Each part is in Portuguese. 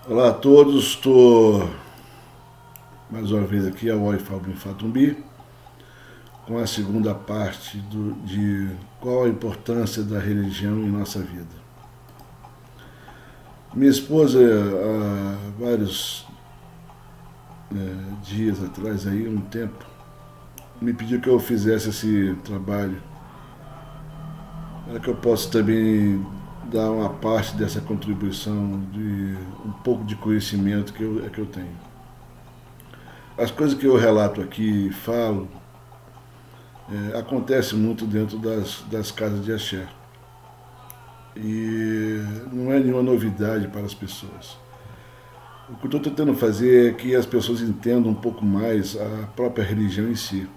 Olá a todos, estou mais uma vez aqui ao Oi Fábio Fatumbi com a segunda parte de qual a importância da religião em nossa vida. Minha esposa, há vários dias atrás, aí, um tempo, me pediu que eu fizesse esse trabalho para que eu possa também dar uma parte dessa contribuição de um pouco de conhecimento que eu tenho. As coisas que eu relato aqui e falo acontece muito dentro das casas de axé. E não é nenhuma novidade para as pessoas. O que eu estou tentando fazer é que as pessoas entendam um pouco mais a própria religião em si.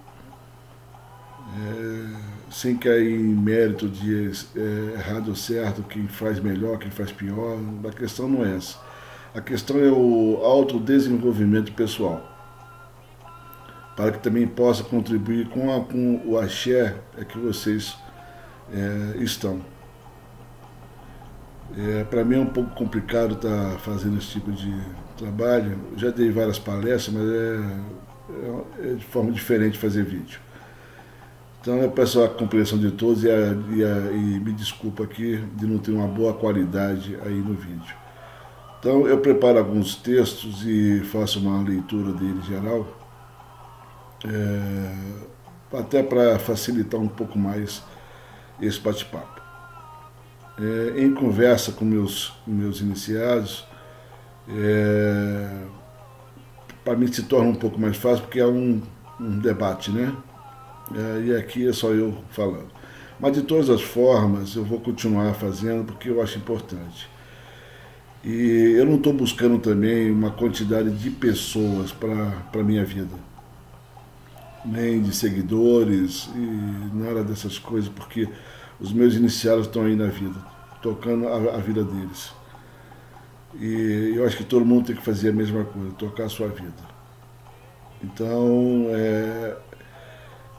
Sem cair em mérito de errado ou certo, quem faz melhor, quem faz pior. A questão não é essa. A questão é o autodesenvolvimento pessoal, para que também possa contribuir com o axé que vocês estão. Para mim é um pouco complicado estar fazendo esse tipo de trabalho. Eu já dei várias palestras, mas é de forma diferente fazer vídeo. Então eu peço a compreensão de todos e me desculpa aqui de não ter uma boa qualidade aí no vídeo. Então eu preparo alguns textos e faço uma leitura dele geral, até para facilitar um pouco mais esse bate-papo. Em conversa com meus iniciados, para mim se torna um pouco mais fácil porque é um debate, né? E aqui é só eu falando. Mas de todas as formas eu vou continuar fazendo porque eu acho importante. E eu não estou buscando também uma quantidade de pessoas para a minha vida, nem de seguidores e nada dessas coisas, porque os meus iniciados estão aí na vida, tocando a vida deles. E eu acho que todo mundo tem que fazer a mesma coisa, tocar a sua vida. Então,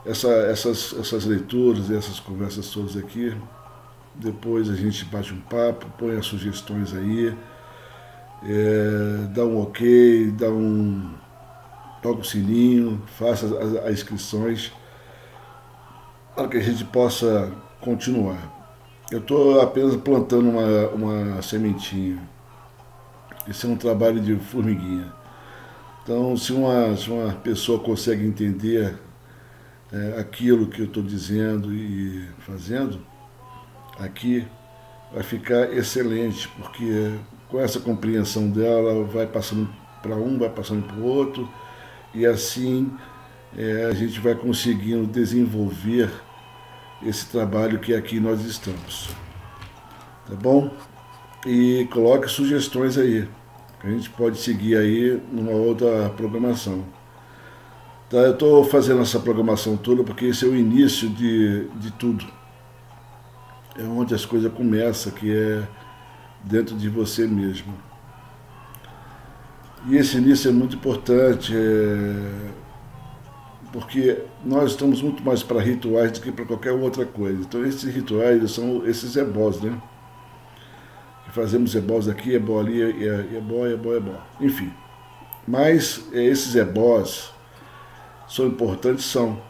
essas leituras, essas conversas todas aqui, depois a gente bate um papo, põe as sugestões aí, dá um ok, toca o sininho, faça as inscrições para que a gente possa continuar. Eu estou apenas plantando uma sementinha. Esse é um trabalho de formiguinha. Então, se uma pessoa consegue entender aquilo que eu estou dizendo e fazendo, aqui vai ficar excelente, porque com essa compreensão dela vai passando para um, vai passando para o outro, e assim a gente vai conseguindo desenvolver esse trabalho que aqui nós estamos. Tá bom? E coloque sugestões aí, que a gente pode seguir aí numa outra programação. Tá, eu estou fazendo essa programação toda porque esse é o início de tudo. É onde as coisas começam, que é dentro de você mesmo. E esse início é muito importante, porque nós estamos muito mais para rituais do que para qualquer outra coisa. Então esses rituais são esses ebós, né? Fazemos ebós aqui, ebó ali, ebó, ebó, ebó. Enfim. Mas esses ebós são importantes, são.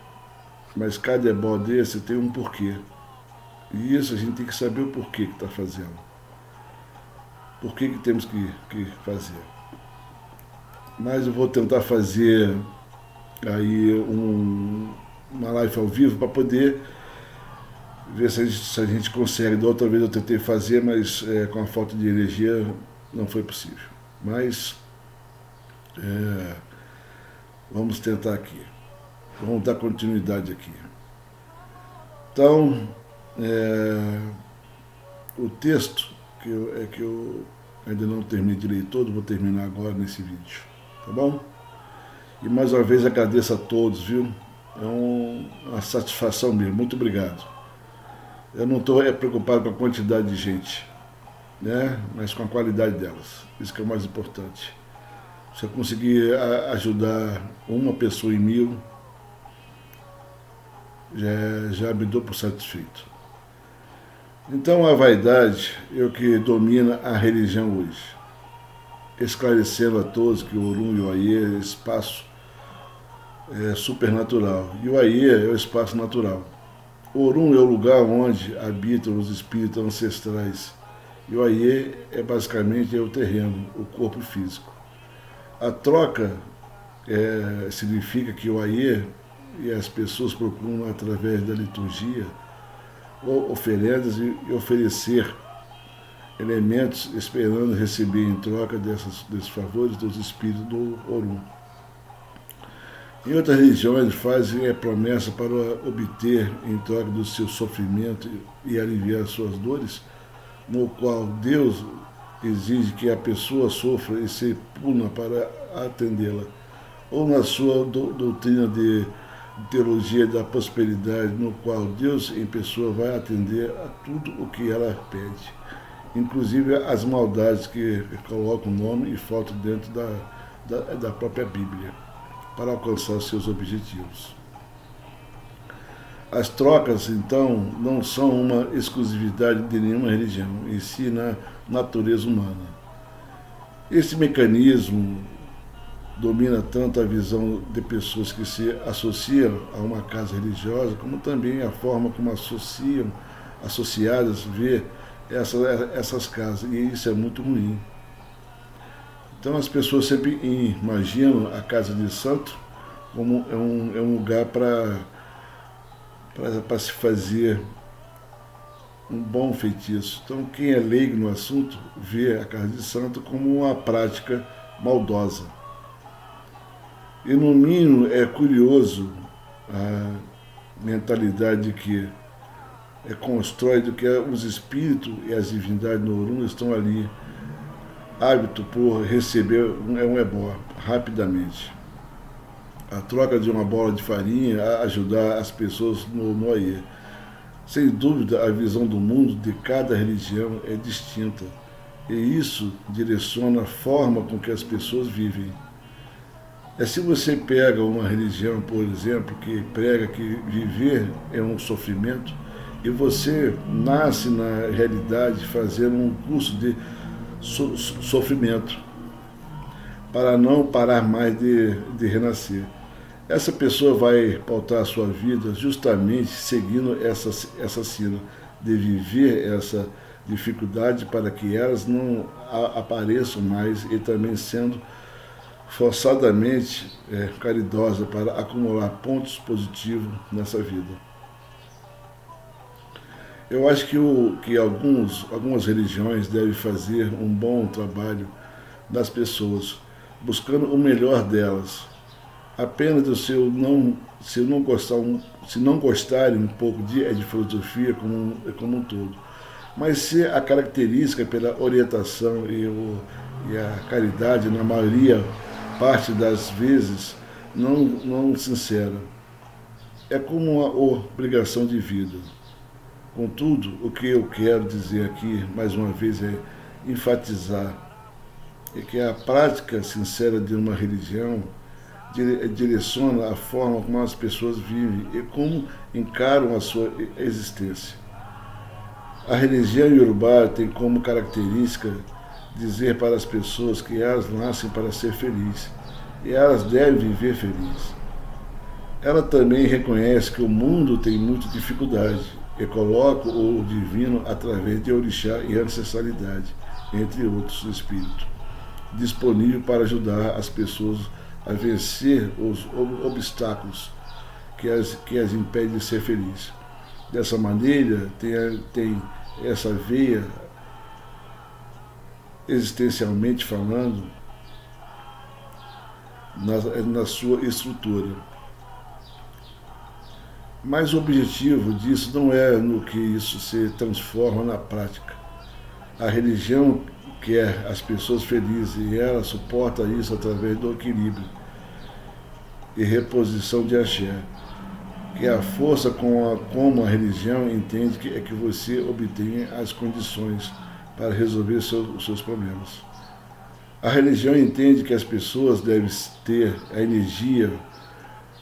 Mas cada ebó desse tem um porquê. E isso a gente tem que saber o porquê que está fazendo. Por que temos que fazer. Mas eu vou tentar fazer aí uma live ao vivo para poder ver se a gente consegue. Da outra vez eu tentei fazer, mas com a falta de energia não foi possível. Mas vamos tentar aqui. Vamos dar continuidade aqui. Então, o texto que eu ainda não terminei de ler todo, vou terminar agora nesse vídeo. Tá bom? E mais uma vez agradeço a todos, viu? É uma satisfação mesmo. Muito obrigado. Eu não estou preocupado com a quantidade de gente, né? Mas com a qualidade delas. Isso que é o mais importante. Se eu conseguir ajudar uma pessoa em 1000, já me dou por satisfeito. Então a vaidade é o que domina a religião hoje. esclarecendo a todos que o Orum e o Aie é espaço supernatural e o Aie é o espaço natural. O Orum é o lugar onde habitam os espíritos ancestrais e o Aie é basicamente o terreno, o corpo físico. A troca significa que o Aie e as pessoas procuram, através da liturgia, oferendas e oferecer elementos esperando receber em troca desses favores dos espíritos do Orum. Em outras religiões fazem promessa para obter em troca do seu sofrimento e aliviar suas dores, no qual Deus exige que a pessoa sofra e se puna para atendê-la. Ou na sua doutrina de teologia da prosperidade, no qual Deus em pessoa vai atender a tudo o que ela pede, inclusive as maldades que colocam nome e foto dentro da própria Bíblia, para alcançar seus objetivos. As trocas, então, não são uma exclusividade de nenhuma religião, em si na natureza humana. Esse mecanismo domina tanto a visão de pessoas que se associam a uma casa religiosa, como também a forma como associadas vê essas casas, e isso é muito ruim. Então as pessoas sempre imaginam a casa de santo como um lugar para se fazer um bom feitiço. Então quem é leigo no assunto vê a casa de santo como uma prática maldosa. E no mínimo é curioso a mentalidade de que constrói do que os espíritos e as divindades no Orum estão ali, hábito por receber um ebó rapidamente. A troca de uma bola de farinha a ajudar as pessoas no Aie. Sem dúvida, a visão do mundo de cada religião é distinta, e isso direciona a forma com que as pessoas vivem. Se você pega uma religião, por exemplo, que prega que viver é um sofrimento, e você nasce na realidade fazendo um curso de sofrimento, para não parar mais de renascer. Essa pessoa vai pautar a sua vida justamente seguindo essa sina de viver essa dificuldade para que elas não apareçam mais, e também sendo forçadamente caridosa para acumular pontos positivos nessa vida. Eu acho que algumas religiões devem fazer um bom trabalho das pessoas, buscando o melhor delas. Apenas se não gostarem um pouco de filosofia como um todo. Mas se a característica pela orientação e a caridade, na maioria parte das vezes, não sincera. É como uma obrigação de vida. Contudo, o que eu quero dizer aqui, mais uma vez, é enfatizar que a prática sincera de uma religião direciona a forma como as pessoas vivem e como encaram a sua existência. A religião iorubá tem como característica dizer para as pessoas que elas nascem para ser felizes e elas devem viver felizes. Ela também reconhece que o mundo tem muita dificuldade e coloca o divino através de orixá e ancestralidade, entre outros espíritos, disponível para ajudar as pessoas a vencer os obstáculos que as impedem de ser felizes. Dessa maneira, tem essa veia, existencialmente falando, na sua estrutura. Mas o objetivo disso não é no que isso se transforma na prática. A religião quer as pessoas felizes e ela suporta isso através do equilíbrio e reposição de axé, que é a força como a religião entende que você obtém as condições para resolver seus problemas. A religião entende que as pessoas devem ter a energia,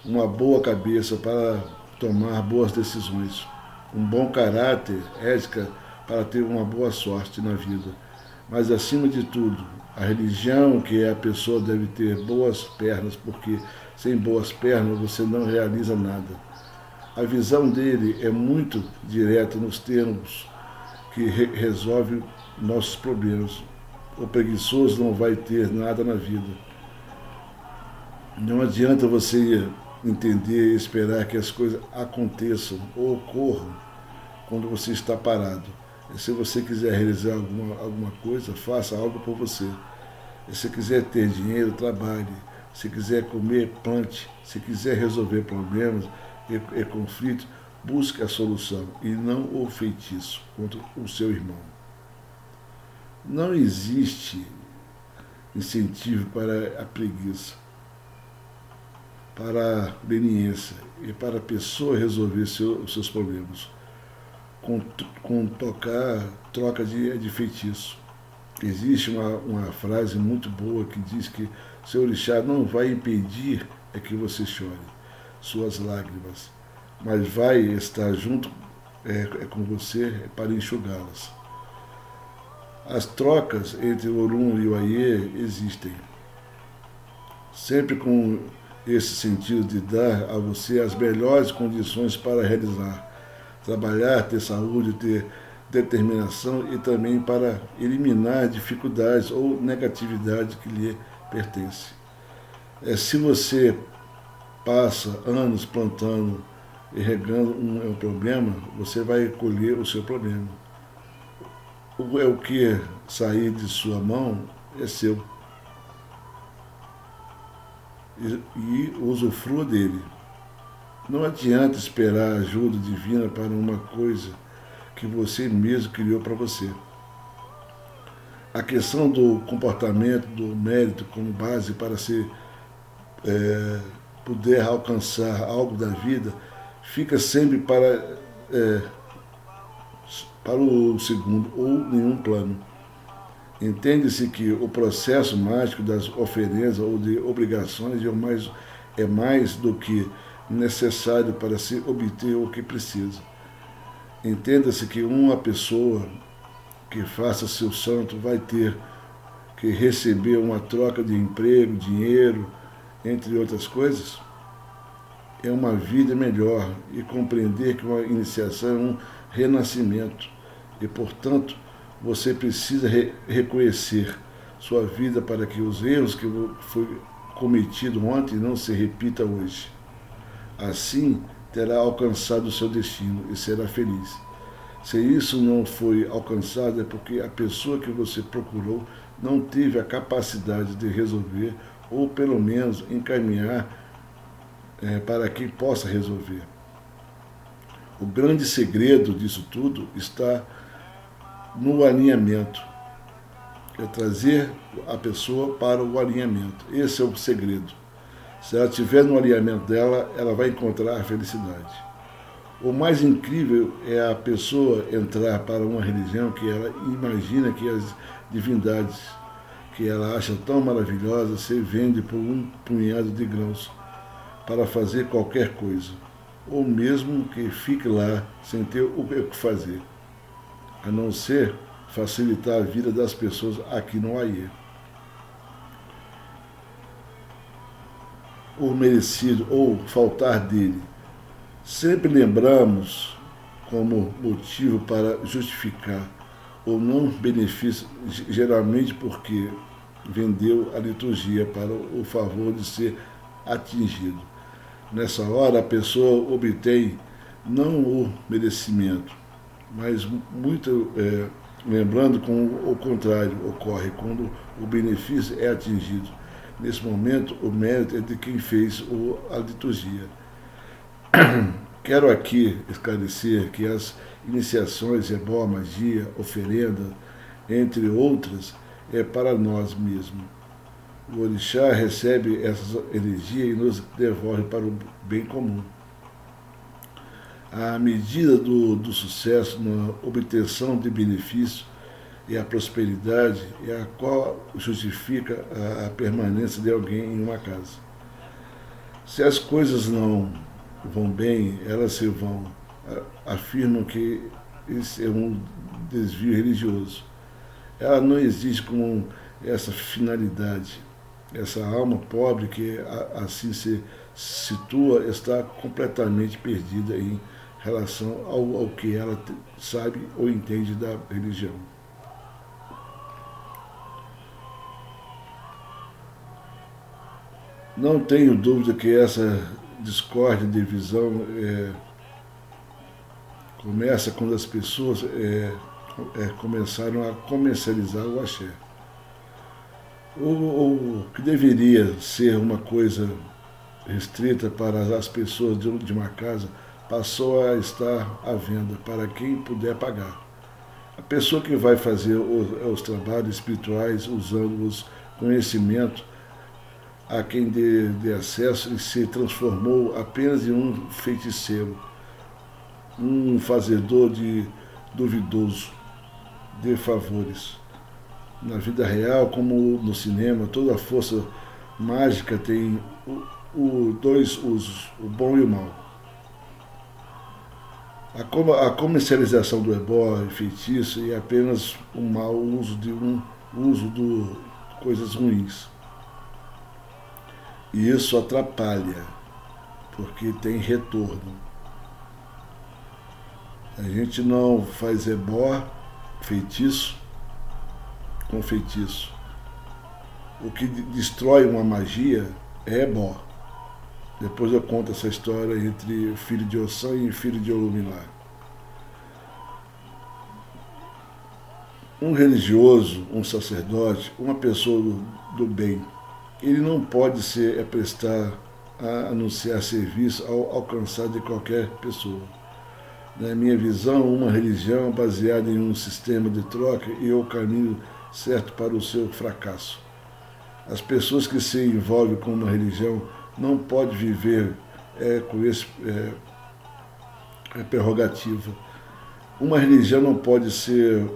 uma boa cabeça para tomar boas decisões, um bom caráter, ética para ter uma boa sorte na vida, Mas, acima de tudo, a religião, que a pessoa deve ter boas pernas, porque sem boas pernas você não realiza nada. A visão dele é muito direta nos termos que resolve nossos problemas. O preguiçoso não vai ter nada na vida. Não adianta você entender e esperar que as coisas aconteçam ou ocorram quando você está parado. E se você quiser realizar alguma coisa, faça algo por você. E se quiser ter dinheiro, trabalhe. Se quiser comer, plante. Se quiser resolver problemas e conflitos, busque a solução e não o feitiço contra o seu irmão. Não existe incentivo para a preguiça, para a leniência e para a pessoa resolver os seus problemas com troca de feitiço. Existe uma frase muito boa que diz que seu orixá não vai impedir que você chore suas lágrimas, mas vai estar junto com você para enxugá-las. As trocas entre o Orum e o Aie existem, sempre com esse sentido de dar a você as melhores condições para realizar, trabalhar, ter saúde, ter determinação e também para eliminar dificuldades ou negatividade que lhe pertence. Se você passa anos plantando e regando um problema, você vai colher o seu problema. O que sair de sua mão é seu. E usufrua dele. Não adianta esperar ajuda divina para uma coisa que você mesmo criou para você. A questão do comportamento, do mérito como base para se puder alcançar algo da vida, fica sempre para o segundo ou nenhum plano. Entende-se que o processo mágico das oferendas ou de obrigações é mais do que necessário para se obter o que precisa. Entenda-se que uma pessoa que faça seu santo vai ter que receber uma troca de emprego, dinheiro, entre outras coisas. É uma vida melhor e compreender que uma iniciação é um renascimento e, portanto, você precisa reconhecer sua vida para que os erros que foi cometido ontem não se repita hoje. Assim, terá alcançado o seu destino e será feliz. Se isso não foi alcançado, é porque a pessoa que você procurou não teve a capacidade de resolver ou, pelo menos, encaminhar para quem possa resolver. O grande segredo disso tudo está no alinhamento. É trazer a pessoa para o alinhamento. Esse é o segredo. Se ela estiver no alinhamento dela, ela vai encontrar a felicidade. O mais incrível é a pessoa entrar para uma religião que ela imagina que as divindades que ela acha tão maravilhosas se vendem por um punhado de grãos para fazer qualquer coisa, ou mesmo que fique lá sem ter o que fazer, a não ser facilitar a vida das pessoas aqui no Aie. O merecido ou faltar dele. Sempre lembramos como motivo para justificar ou não benefício, geralmente porque vendeu a liturgia para o favor de ser atingido. Nessa hora a pessoa obtém não o merecimento, mas muito lembrando com o contrário ocorre quando o benefício é atingido. Nesse momento, o mérito é de quem fez a liturgia. Quero aqui esclarecer que as iniciações, ebó, magia, oferenda, entre outras, é para nós mesmos. O orixá recebe essas energias e nos devolve para o bem comum. A medida do sucesso na obtenção de benefício e a prosperidade é a qual justifica a permanência de alguém em uma casa. Se as coisas não vão bem, elas se vão. Afirmam que esse é um desvio religioso. ela não existe com essa finalidade. Essa alma pobre que assim se situa está completamente perdida em relação ao que ela sabe ou entende da religião. Não tenho dúvida que essa discórdia de visão começa quando as pessoas começaram a comercializar o axé. O que deveria ser uma coisa restrita para as pessoas de uma casa passou a estar à venda para quem puder pagar. A pessoa que vai fazer os trabalhos espirituais usando os conhecimentos a quem dê acesso e se transformou apenas em um feiticeiro, um fazedor de duvidoso de favores. Na vida real, como no cinema, toda força mágica tem dois usos, o bom e o mal. A comercialização do ebó e feitiço é apenas um mau uso de coisas ruins. E isso atrapalha, porque tem retorno. A gente não faz ebó, feitiço, com feitiço. O que destrói uma magia é ebó. Depois eu conto essa história entre filho de Ossan e filho de Olumilá. Um religioso, um sacerdote, uma pessoa do bem, ele não pode prestar a anunciar serviço ao alcançar de qualquer pessoa. Na minha visão, uma religião baseada em um sistema de troca é o caminho certo para o seu fracasso. As pessoas que se envolvem com uma religião não podem viver com esse prerrogativa. Uma religião não pode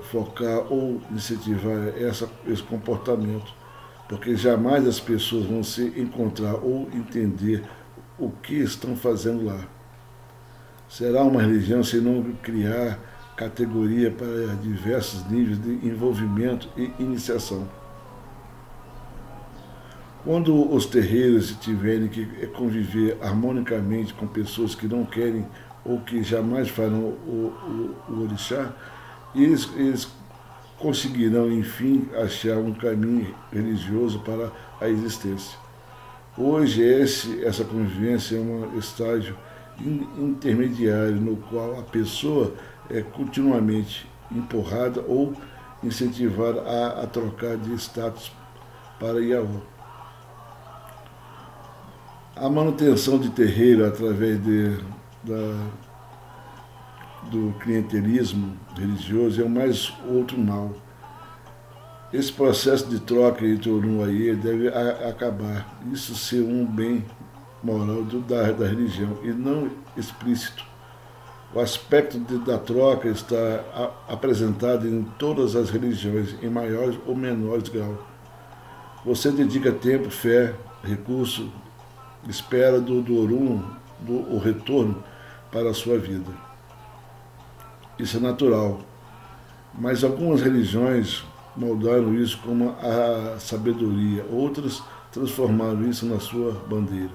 focar ou incentivar esse comportamento, porque jamais as pessoas vão se encontrar ou entender o que estão fazendo lá. Será uma religião se não criar categoria para diversos níveis de envolvimento e iniciação. Quando os terreiros tiverem que conviver harmonicamente com pessoas que não querem ou que jamais farão o orixá, eles conseguirão, enfim, achar um caminho religioso para a existência. Hoje, essa convivência é um estágio intermediário no qual a pessoa é continuamente empurrada ou incentivada a trocar de status para Yahoo. A manutenção de terreiro através do clientelismo religioso é o mais outro mal. Esse processo de troca entre Olum e Aie deve acabar. Isso ser um bem moral da religião e não explícito. O aspecto da troca está apresentado em todas as religiões, em maiores ou menores grau. Você dedica tempo, fé, recurso, espera do Olum o retorno para a sua vida. Isso é natural, mas algumas religiões moldaram isso como a sabedoria, outras transformaram isso na sua bandeira,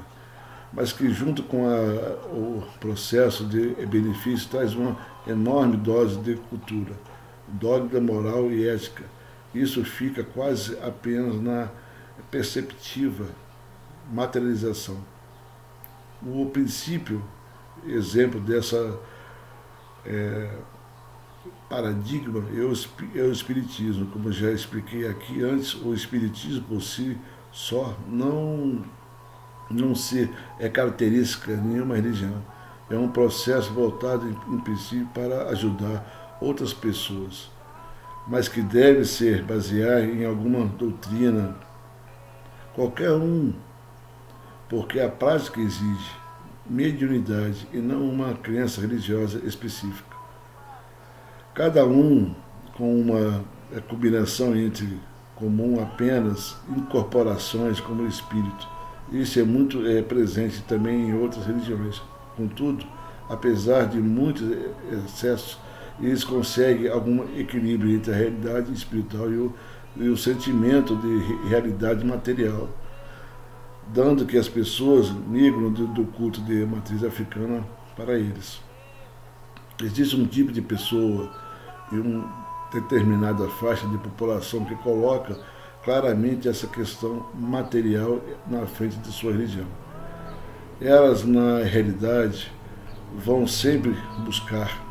mas que junto com o processo de benefício traz uma enorme dose de cultura, dogma moral e ética. Isso fica quase apenas na perceptiva materialização. O princípio, exemplo dessa paradigma é o Espiritismo. Como eu já expliquei aqui antes, o Espiritismo por si só não é característica de nenhuma religião. É um processo voltado, em princípio, para ajudar outras pessoas, mas que deve ser baseado em alguma doutrina, qualquer um, porque a prática exige mediunidade e não uma crença religiosa específica. Cada um com uma combinação entre comum apenas incorporações como espírito. Isso é muito presente também em outras religiões. Contudo, apesar de muitos excessos eles conseguem algum equilíbrio entre a realidade espiritual e o sentimento de realidade material, dando que as pessoas migram do culto de matriz africana para eles. Existe um tipo de pessoa e uma determinada faixa de população que coloca claramente essa questão material na frente de sua religião. Elas, na realidade, vão sempre buscar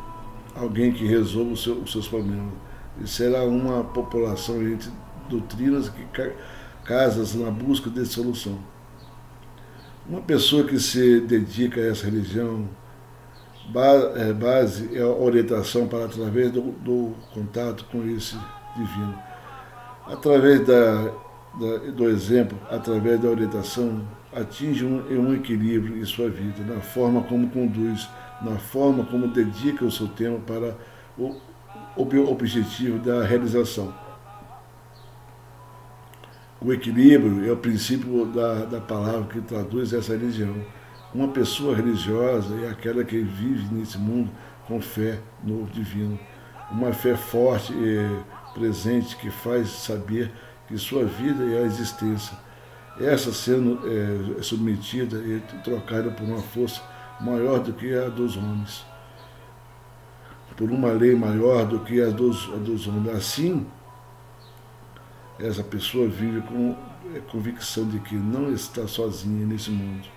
alguém que resolva os seus problemas. E será uma população entre doutrinas que casas na busca de solução. Uma pessoa que se dedica a essa religião, base é a orientação para através do contato com esse divino. Através do exemplo, através da orientação, atinge um equilíbrio em sua vida, na forma como conduz, na forma como dedica o seu tempo para o objetivo da realização. O equilíbrio é o princípio da palavra que traduz essa religião. Uma pessoa religiosa é aquela que vive nesse mundo com fé no divino. Uma fé forte e presente que faz saber que sua vida é a existência. Essa sendo submetida e trocada por uma força maior do que a dos homens. Por uma lei maior do que a dos homens. Assim, essa pessoa vive com a convicção de que não está sozinha nesse mundo.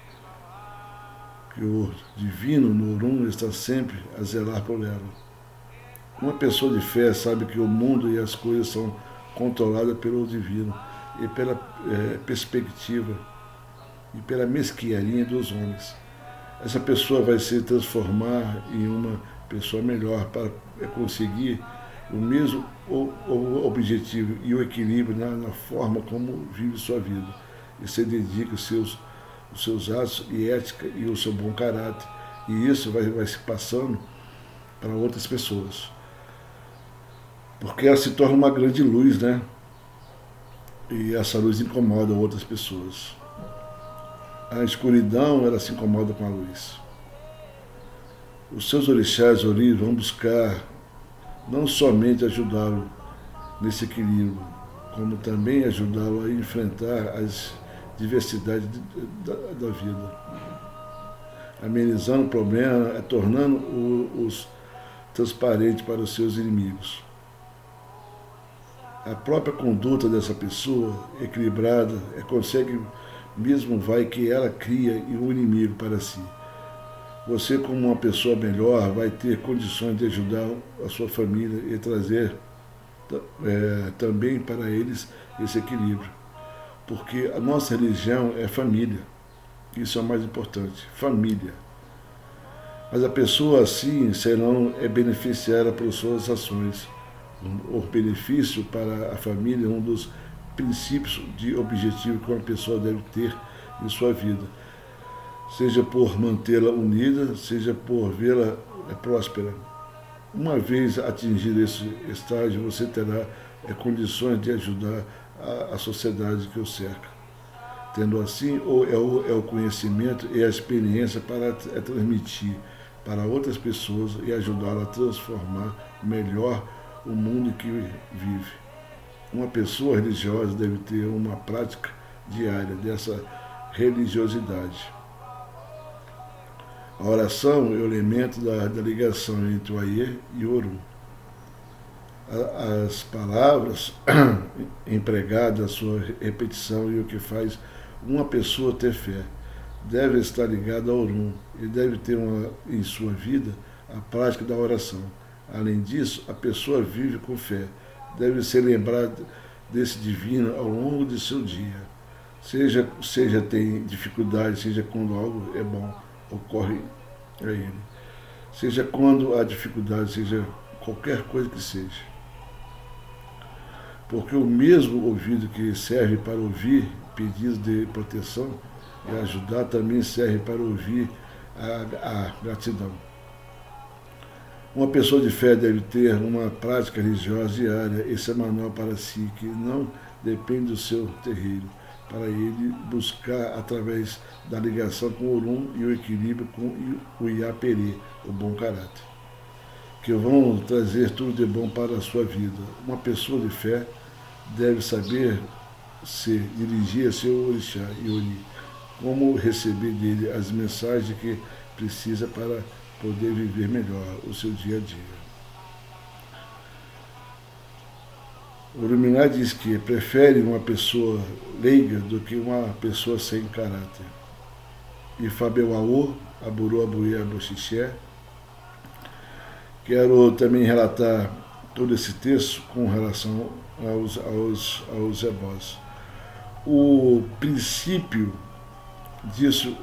Que o divino no Orum está sempre a zelar por ela. Uma pessoa de fé sabe que o mundo e as coisas são controladas pelo divino e pela perspectiva e pela mesquinharia dos homens. Essa pessoa vai se transformar em uma pessoa melhor para conseguir o mesmo objetivo e o equilíbrio na forma como vive sua vida. E se dedica os seus atos e ética e o seu bom caráter. E isso vai se passando para outras pessoas. Porque ela se torna uma grande luz, né? E essa luz incomoda outras pessoas. A escuridão, ela se incomoda com a luz. Os seus orixás oris vão buscar não somente ajudá-lo nesse equilíbrio, como também ajudá-lo a enfrentar as diversidades da vida, amenizando o problema, tornando-os transparentes para os seus inimigos. A própria conduta dessa pessoa equilibrada consegue, mesmo vai que ela cria um inimigo para si. Você, como uma pessoa melhor, vai ter condições de ajudar a sua família e trazer também para eles esse equilíbrio. Porque a nossa religião é família. Isso é o mais importante, família. Mas a pessoa assim beneficiada por suas ações. O benefício para a família é um dos princípios de objetivo que uma pessoa deve ter em sua vida. Seja por mantê-la unida, seja por vê-la próspera. Uma vez atingido esse estágio, você terá condições de ajudar a sociedade que o cerca. Tendo assim, é o conhecimento e a experiência para transmitir para outras pessoas e ajudá-la a transformar melhor o mundo em que vive. Uma pessoa religiosa deve ter uma prática diária dessa religiosidade. A oração é o elemento da ligação entre o Aie e o Orum. As palavras empregadas, a sua repetição e o que faz uma pessoa ter fé deve estar ligada ao Orum e deve ter em sua vida a prática da oração. Além disso, a pessoa vive com fé, deve ser lembrada desse divino ao longo de seu dia. Seja tem dificuldade, seja quando algo é bom, ocorre a ele. Seja quando há dificuldade, seja qualquer coisa que seja. Porque o mesmo ouvido que serve para ouvir pedidos de proteção e ajudar também serve para ouvir a gratidão. Uma pessoa de fé deve ter uma prática religiosa diária e semanal para si, que não depende do seu terreiro, para ele buscar através da ligação com o Orum e o equilíbrio com o Iapere, o bom caráter. que vão trazer tudo de bom para a sua vida. Uma pessoa de fé deve saber se dirigir a seu orixá Ioni, como receber dele as mensagens que precisa para poder viver melhor o seu dia a dia. O Orixá diz que prefere uma pessoa leiga do que uma pessoa sem caráter. E Fabeuaô, Aburu Abuê Aboxixé. Quero também relatar todo esse texto com relação aos ebós. O princípio disso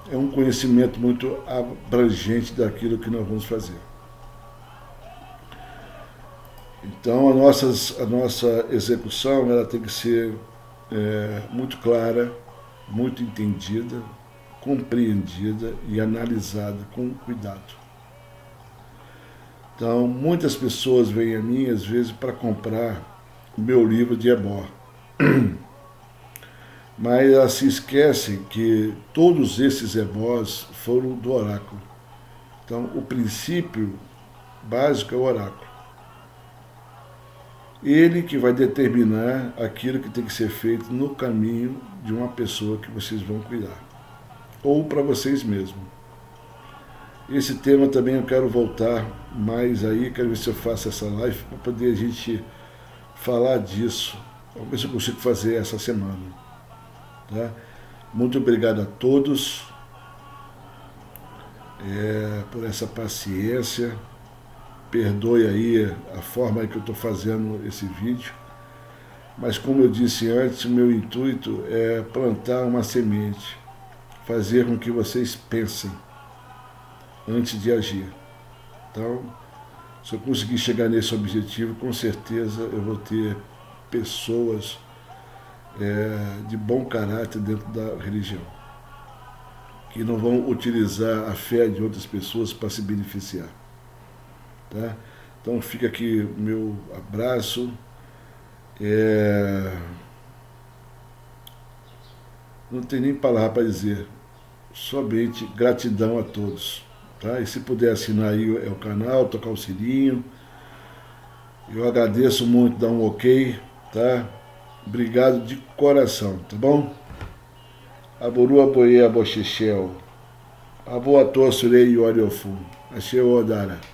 é um conhecimento muito abrangente daquilo que nós vamos fazer. Então a nossa execução ela tem que ser muito clara, muito entendida, compreendida e analisada com cuidado. Então muitas pessoas vêm a mim às vezes para comprar o meu livro de ebó, mas elas se esquecem que todos esses ebós foram do oráculo. Então o princípio básico é o oráculo. Ele que vai determinar aquilo que tem que ser feito no caminho de uma pessoa que vocês vão cuidar, ou para vocês mesmos. Esse tema também eu quero voltar mais aí, quero ver se eu faço essa live para poder a gente falar disso. Vamos ver se eu consigo fazer essa semana. Tá? Muito obrigado a todos por essa paciência. Perdoe aí a forma que eu estou fazendo esse vídeo, mas como eu disse antes, o meu intuito é plantar uma semente, fazer com que vocês pensem antes de agir. Então, se eu conseguir chegar nesse objetivo, com certeza eu vou ter pessoas de bom caráter dentro da religião, que não vão utilizar a fé de outras pessoas para se beneficiar. Tá? Então fica aqui o meu abraço. Não tem nem palavra para dizer, somente gratidão a todos. Tá? E se puder assinar aí o canal, tocar o sininho, eu agradeço muito, dá um ok, tá? Obrigado de coração, tá bom? Aburu Aboê Aboxixel, Abo Ator Surei Yoriofu, Achei o Odara.